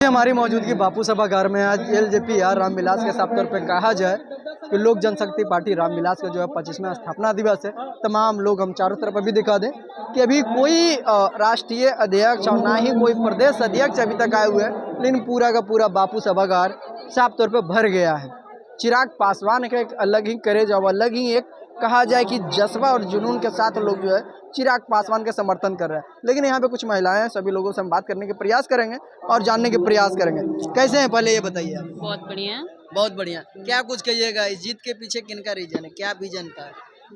हमारी मौजूदगी बापू सभागार में आज एलजेपी रामविलास के साफ तौर पे कहा जाए कि लोक जनशक्ति पार्टी रामविलास का जो है 25वां स्थापना दिवस है। तमाम लोग हम चारों तरफ अभी दिखा दें कि अभी कोई राष्ट्रीय अध्यक्ष और ना ही कोई प्रदेश अध्यक्ष अभी तक आए हुए हैं, लेकिन पूरा का पूरा बापू सभागार साफ तौर पे भर गया है। चिराग पासवान का एक अलग ही करेज और अलग ही एक कहा जाए कि जज्बा और जुनून के साथ लोग जो है चिराग पासवान का समर्थन कर रहे हैं। लेकिन यहाँ पे कुछ महिलाएं हैं, सभी लोगों से हम बात करने के प्रयास करेंगे और जानने के प्रयास करेंगे कैसे हैं। पहले ये बताइए आप। बहुत बढ़िया। बहुत बढ़िया। क्या कुछ कहिएगा, इस जीत के पीछे किनका रीजन है, क्या विजन था?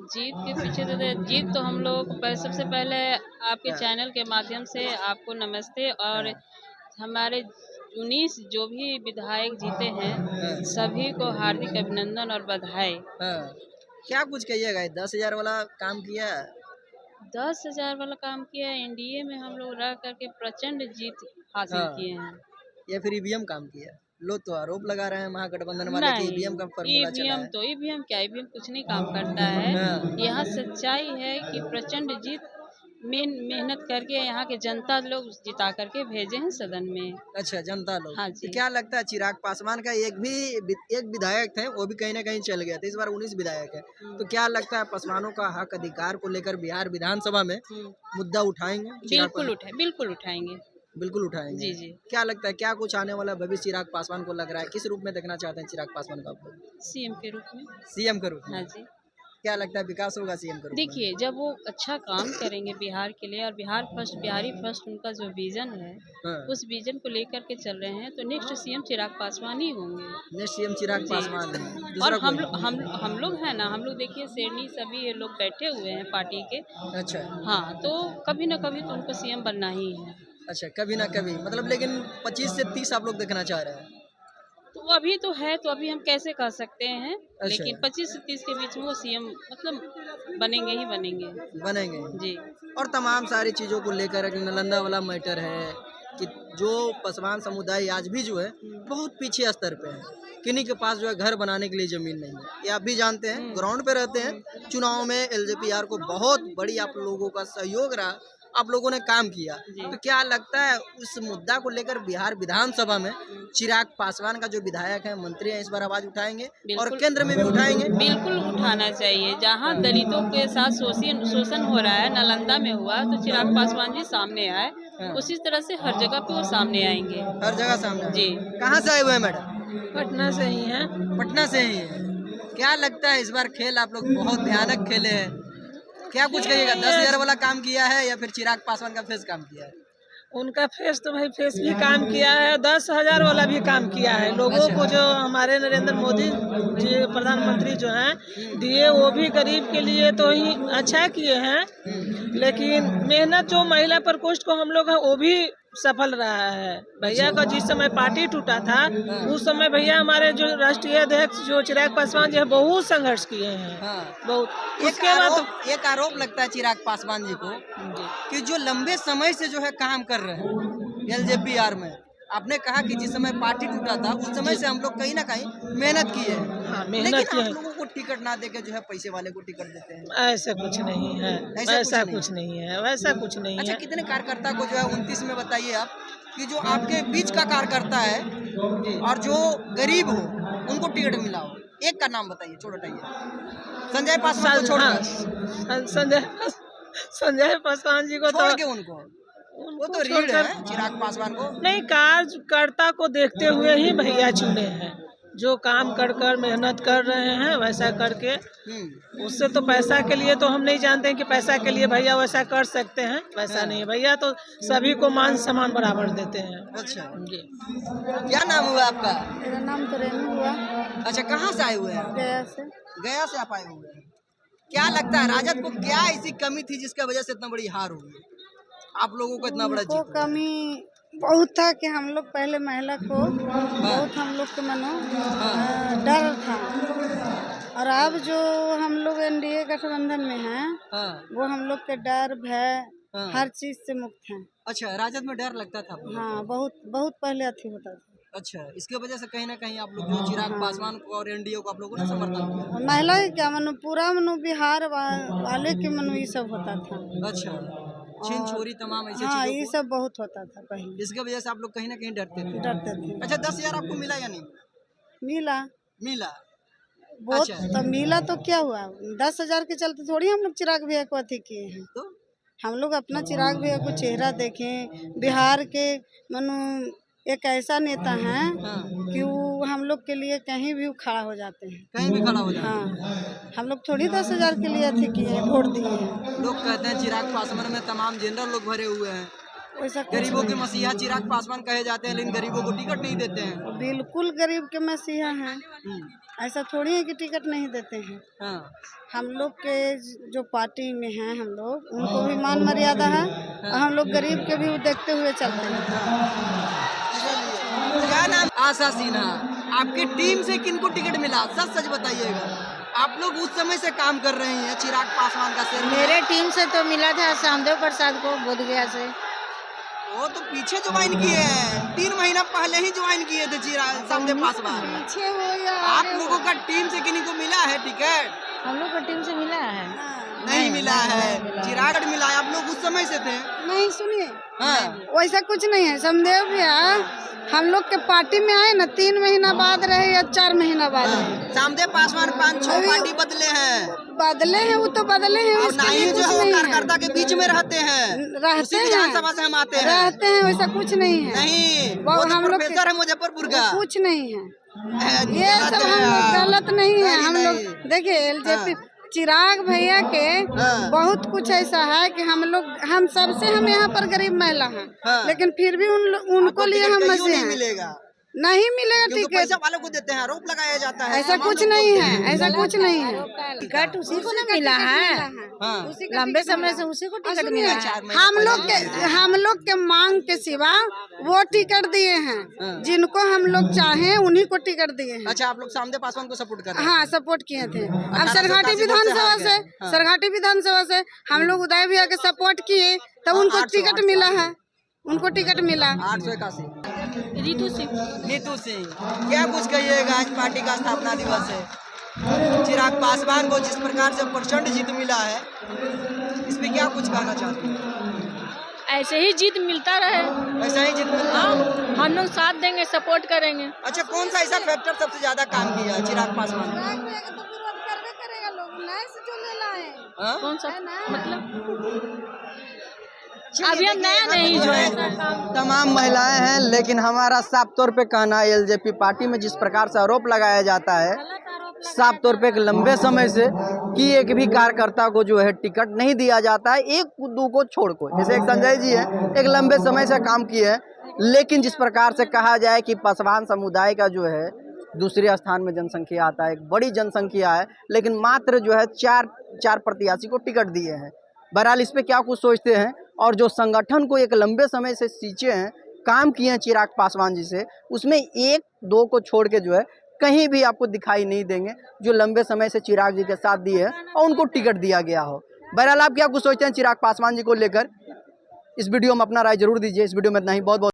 जीत के पीछे जीत तो हम लोग सबसे पहले आपके चैनल के माध्यम से आपको नमस्ते। और हमारे 19 जो भी विधायक जीते हैं सभी को हार्दिक अभिनंदन और बधाई। क्या कुछ कहिएगा, 10,000 वाला काम किया? 10,000 वाला काम किया। एनडीए में हम लोग रह करके प्रचंड जीत हासिल किए हैं। या फिर ईवीएम काम किया? लोग तो आरोप लगा रहे हैं महागठबंधन वाले कि ईवीएम का फॉर्मूला चला है। ईवीएम क्या, ईवीएम कुछ नहीं काम करता है। यहाँ सच्चाई है कि प्रचंड जीत मेहनत करके यहाँ के जनता लोग जिता करके भेजे हैं सदन में। अच्छा, जनता लोग। हाँ जी। तो क्या लगता है चिराग पासवान का एक विधायक थे, वो भी कहीं ना कहीं चल गया था, इस बार 19 विधायक है, तो क्या लगता है पासवानों का हक अधिकार को लेकर बिहार विधानसभा में मुद्दा उठाएंगे? बिल्कुल उठाएंगे। बिल्कुल उठाएंगे। जी जी। क्या लगता है क्या कुछ आने वाला भविष्य चिराग पासवान को लग रहा है, किस रूप में देखना चाहते हैं चिराग पासवान को आप लोग? सीएम के रूप में। सीएम के रूप में? हाँ जी। क्या लगता है विकास होगा सीएम के रूप में? देखिए, जब वो अच्छा काम करेंगे बिहार के लिए और बिहारी फर्स्ट उनका जो विजन है उस विजन को लेकर के चल रहे हैं, तो नेक्स्ट सीएम चिराग पासवान ही होंगे। नेक्स्ट सीएम चिराग पासवान है। और हम लोग है ना, हम लोग देखिए शेरनी सभी ये लोग बैठे हुए हैं पार्टी के। अच्छा। हाँ, तो कभी ना कभी तो उनको सीएम बनना ही है। अच्छा, कभी ना कभी मतलब, लेकिन 25 से 30 आप लोग देखना चाह रहे हैं? तो अभी तो है, तो अभी हम कैसे कह सकते हैं। अच्छा। लेकिन 25 से 30 के बीच में वो सीएम मतलब बनेंगे ही बनेंगे जी। और तमाम सारी चीज़ों को लेकर नालंदा वाला मैटर है कि जो पासवान समुदाय आज भी जो है बहुत पीछे स्तर पे है, किन्हीं के पास जो है घर बनाने के लिए ज़मीन नहीं है। ये आप भी जानते हैं, ग्राउंड पे रहते हैं। चुनाव में एलजेपीआर को बहुत बड़ी आप लोगों का सहयोग रहा, आप लोगों ने काम किया। तो क्या लगता है उस मुद्दा को लेकर बिहार विधानसभा में चिराग पासवान का जो विधायक है, मंत्री है, इस बार आवाज उठाएंगे और केंद्र में भी उठाएंगे? बिल्कुल उठाना चाहिए। जहां दलितों के साथ शोषण हो रहा है, नालंदा में हुआ, तो चिराग पासवान जी सामने आए। उसी तरह से हर जगह पे वो सामने आएंगे। हर जगह सामने जी। कहाँ से आए हुए हैं मैडम? पटना से ही है। पटना से ही है। क्या लगता है इस बार खेल आप लोग बहुत भयानक खेले हैं, क्या कुछ कहिएगा? 10,000 वाला काम किया है या फिर चिराग पासवान का फेस काम किया है? उनका फेस तो भाई फेस भी काम किया है, 10,000 वाला भी काम किया है। लोगों को जो हमारे नरेंद्र मोदी जी प्रधानमंत्री जो हैं दिए, वो भी गरीब के लिए तो ही अच्छा किए हैं। लेकिन मेहनत जो महिला प्रकोष्ठ को हम लोग हैं वो भी सफल रहा है। भैया का जिस समय पार्टी टूटा था उस समय भैया हमारे जो राष्ट्रीय अध्यक्ष जो चिराग पासवान जी है बहुत संघर्ष किए हैं। बहुत। उसके बाद एक आरोप लगता है चिराग पासवान जी को कि जो लंबे समय से जो है काम कर रहे हैं एलजेपीआर में, आपने कहा कि जिस समय पार्टी टूटा था उस समय से हम लोग कहीं ना कहीं मेहनत किए हैं। हाँ, लेकिन मेहनत आप लोगों को टिकट ना देके जो है पैसे वाले को टिकट देते हैं। ऐसा कुछ नहीं है, ऐसा कुछ नहीं है, वैसा कुछ नहीं अच्छा, है। कितने कार्यकर्ता को जो है 29 में बताइए आप कि जो आपके बीच का कार्यकर्ता है और जो गरीब हो उनको टिकट मिला हो? एक का नाम बताइए, छोड़ हटाइए। संजय पासवान को छोड़कर। संजय पासवान जी को छोड़ के उनको वो तो रीढ़ है चिराग पासवान को। नहीं, कार्यकर्ता को देखते हुए ही भैया चुने हैं, जो काम कर मेहनत कर रहे हैं वैसा करके। उससे तो पैसा के लिए तो हम नहीं जानते हैं कि पैसा के लिए भैया वैसा कर सकते हैं, वैसा नहीं है। भैया तो सभी को मान सम्मान बराबर देते हैं। अच्छा जी। क्या नाम हुआ आपका? मेरा नाम तो रेनू हुआ। अच्छा, कहाँ से आए हुए हैं? गया से। गया से आप आए हुए हैं। क्या लगता है राजद को क्या ऐसी कमी थी जिसकी वजह से इतना बड़ी हार हुई, आप लोगों को इतना बड़ा जीत हुआ? कमी बहुत था कि हम लोग पहले महिला को बहुत हम लोग के मनो डर था, और अब जो हम लोग एनडीए गठबंधन में हैं वो हम लोग के डर भय हर चीज से मुक्त हैं। अच्छा, राजद में डर लगता था? हाँ, बहुत पहले अथी होता था। अच्छा, इसके वजह से कहीं ना कहीं आप लोग जो चिराग पासवान को और एनडीए को आप लोगों ने समर्थन किया? महिला ही क्या मनो पूरा मनो बिहार वाले के मनो ये सब होता था। अच्छा, छीन छोरी तमाम ऐसी हाँ, चीजों ये को, सब बहुत होता था पहले, जिसकी वजह से आप लोग कहीं ना कहीं डरते थे। डरते थे। अच्छा, 10,000 आपको मिला या नहीं मिला मिला? बहुत, अच्छा। तो मिला तो क्या हुआ, 10,000 के चलते थोड़ी हम लोग चिराग भैया को अति किए हैं। तो हम लोग अपना चिराग भैया को चेहरा देखें। बिहार के मनु एक ऐसा नेता है हाँ, कि वो हम लोग के लिए कहीं भी वो खड़ा हो जाते हैं। कहीं भी खड़ा हो जाए। हाँ, हम लोग थोड़ी 10,000 के लिए अति किए हैं, वोट दिए हैं। लोग कहते हैं चिराग पासवान में तमाम जनरल लोग भरे हुए हैं, वैसा कुछ गरीबों के नहीं। मसीहा चिराग पासवान कहे जाते हैं, लेकिन गरीबों को टिकट नहीं देते हैं। बिल्कुल गरीब के मसीहा हैं, ऐसा थोड़ी है कि टिकट नहीं देते हैं। हाँ। हम लोग के जो पार्टी में हैं, हम लोग उनको भी मान मर्यादा है, और हम लोग गरीब के भी देखते हुए चलते हैं। क्या नाम? आशा सिन्हा। आपकी टीम से किनको टिकट मिला, सच सच बताइएगा। आप लोग उस समय से काम कर रही हैं चिराग पासवान का शेर। मेरे टीम से तो मिला था श्यामदेव प्रसाद को बोधगया से। वो तो पीछे ज्वाइन किए हैं, 3 महीना पहले ही ज्वाइन किए थे चिराग श्यामदेव पासवान। पीछे हो या आप लोगों का टीम से किन्हीं को मिला है टिकट? हम लोग को टीम से मिला है। नहीं मिला है। चिराग मिला है। आप लोग उस समय से थे? नहीं, सुनिए, हाँ। वैसा कुछ नहीं है। समदेव भैया हम लोग के पार्टी में आए ना, 3 महीना बाद रहे या 4 महीना बाद रहे। श्यामदेव पासवान 5-6 पार्टी बदले हैं, बदले हैं, वो तो बदले हैं, और उसके ना ही लिए जो कुछ है वो नहीं है। कार्यकर्ता के बीच में रहते हैं। उसी विधानसभा से हम आते हैं। रहते हैं, वैसा कुछ नहीं है। नहीं, वो वो तो हम लोग के- प्रोफेसर है मुजफ्फरपुर का। कुछ नहीं है, ये गलत सब है हम लोग यार। गलत नहीं है। नहीं, हम नहीं। लोग देखिए एलजेपी चिराग भैया के हाँ। बहुत कुछ ऐसा है कि हम सबसे हम यहाँ पर गरीब महिला हैं, हाँ। लेकिन फिर भी उनको आपको लिए टिकट हम कहीं मजे नहीं हैं। मिलेगा, नहीं मिलेगा क्योंकि टिकट, पैसा वालों को देते हैं, आरोप लगाया जाता है। ऐसा तमाम कुछ लोग नहीं बोलते है, हैं। ऐसा कुछ नहीं है। टिकट उसी को ना मिला है, हाँ। लंबे समय से उसी को टिकट मिला है। हम लोग के मांग के सिवा वो टिकट दिए हैं, जिनको हम लोग चाहें उन्हीं को टिकट दिए हैं। अच्छा, आप लोग श्यामदेव पासवान को सपोर्ट कर रहे हैं? हाँ, सपोर्ट किए थे। अब 1887 सरघाटी विधानसभा वोट से से हार गए। हाँ। सरघाटी विधानसभा से हम लोग उदय भैया के सपोर्ट किए, तब उनको 800 टिकट मिला है, उनको टिकट मिला। 881। रितु सिंह। नीतू सिंह, क्या कुछ कहिएगा? आज पार्टी का स्थापना दिवस है, चिराग पासवान को जिस प्रकार से प्रचंड जीत मिला है, इस पे क्या कुछ कहना चाहते हैं? ऐसे ही जीत मिलता रहे, ऐसा ही जीत मिलता हाँ, है। हम लोग साथ देंगे, सपोर्ट करेंगे। अच्छा, कौन सा ऐसा फैक्टर सबसे ज्यादा काम किया चिराग पासवान ने? हाँ? कौन सा मतलब? अभी हम नया नहीं जो है। तमाम महिलाएं हैं, लेकिन हमारा साफ तौर पे कहना है एलजेपी पार्टी में जिस प्रकार से आरोप लगाया जाता है, साफ तौर पे एक लंबे समय से कि एक भी कार्यकर्ता को जो है टिकट नहीं दिया जाता है, एक दो को छोड़ को। जैसे एक संजय जी है, एक लंबे समय से काम किए हैं, लेकिन जिस प्रकार से कहा जाए कि पासवान समुदाय का जो है दूसरे स्थान में जनसंख्या आता है, एक बड़ी जनसंख्या है, लेकिन मात्र जो है चार प्रत्याशी को टिकट दिए हैं। बहरहाल इस पे क्या कुछ सोचते हैं, और जो संगठन को एक लंबे समय से सींचे हैं, काम किए हैं चिराग पासवान जी से, उसमें 1-2 को छोड़ के जो है कहीं भी आपको दिखाई नहीं देंगे जो लंबे समय से चिराग जी के साथ दिए हैं और उनको टिकट दिया गया हो। बहरहाल आप क्या कुछ सोचते हैं चिराग पासवान जी को लेकर? इस वीडियो में अपना राय जरूर दीजिए। इस वीडियो में इतना ही। बहुत बहुत